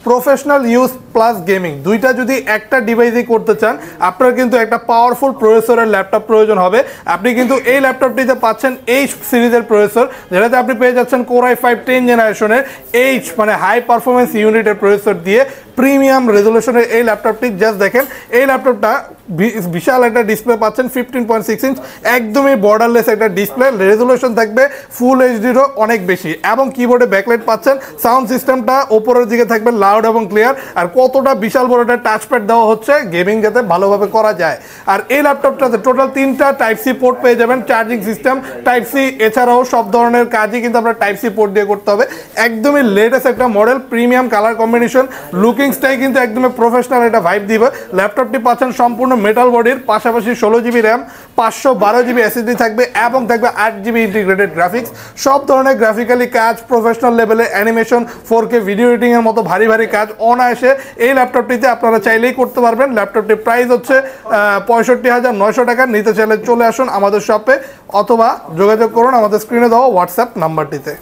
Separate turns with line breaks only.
Professional use plus gaming দুইটা যদি একটা ডিভাইসে করতে চান আপনার কিন্তু একটা পাওয়ারফুল প্রসেসরের ল্যাপটপ প্রয়োজন হবে। আপনি কিন্তু এই ল্যাপটপটিতে পাচ্ছেন এইচ সিরিজের প্রসেসর, যেটাতে আপনি পেয়ে যাচ্ছেন Core i5 10 জেনারেশনের এইচ মানে হাই পারফরমেন্স ইউনিটের প্রসেসর দিয়ে প্রিমিয়াম রেজলিউশনের এই ল্যাপটপটি। জাস্ট দেখেন এই ল্যাপটপটা বিশাল একটা ডিসপ্লে পাচ্ছেন 15.6 ইঞ্চ, একদমই বর্ডারলেস একটা ডিসপ্লে, রেজলিউশন থাকবে ফুল এইচডিরও অনেক বেশি এবং কিবোর্ডে ব্যাকলাইট পাচ্ছেন। সাউন্ড সিস্টেমটা ওপরের দিকে থাকবে লাউড এবং ক্লিয়ার, আর কতটা বিশাল বড় একটা টাচপ্যাড দেওয়া হচ্ছে গেমিং যাতে ভালোভাবে করা যায়। আর এই ল্যাপটপটাতে টোটাল 3টা টাইপ সি পোর্ট পেয়ে যাবেন, চার্জিং সিস্টেম টাইপ সি, এছাড়াও সব ধরনের কাজই কিন্তু আপনার টাইপ সি পোর্ট দিয়ে করতে হবে। একদমই লেটেস্ট একটা মডেল, প্রিমিয়াম কালার কম্বিনেশন, লুকিংসটাই কিন্তু একদমই প্রফেশনাল একটা ভাইব দিবে। ল্যাপটপটি পাচ্ছেন সম্পূর্ণ মেটাল বডির, পাশাপাশি 16GB র্যাম, 512GB এসএসডি থাকবে এবং থাকবে 8GB ইন্টিগ্রেটেড গ্রাফিক্স। সব ধরনের গ্রাফিক্যালি কাজ, প্রফেশনাল লেভেলে অ্যানিমেশন, 4K ভিডিও এডিটিং এর মতো ভারী ভারী কাজ অনায়াসে এই ল্যাপটপটিতে আপনারা চাইলেই করতে পারবেন। ল্যাপটপটির প্রাইস হচ্ছে 65,900 টাকা। নিতে চাইলে চলে আসুন আমাদের শপে অথবা যোগাযোগ করুন আমাদের স্ক্রিনে দেওয়া হোয়াটসঅ্যাপ নাম্বারটিতে।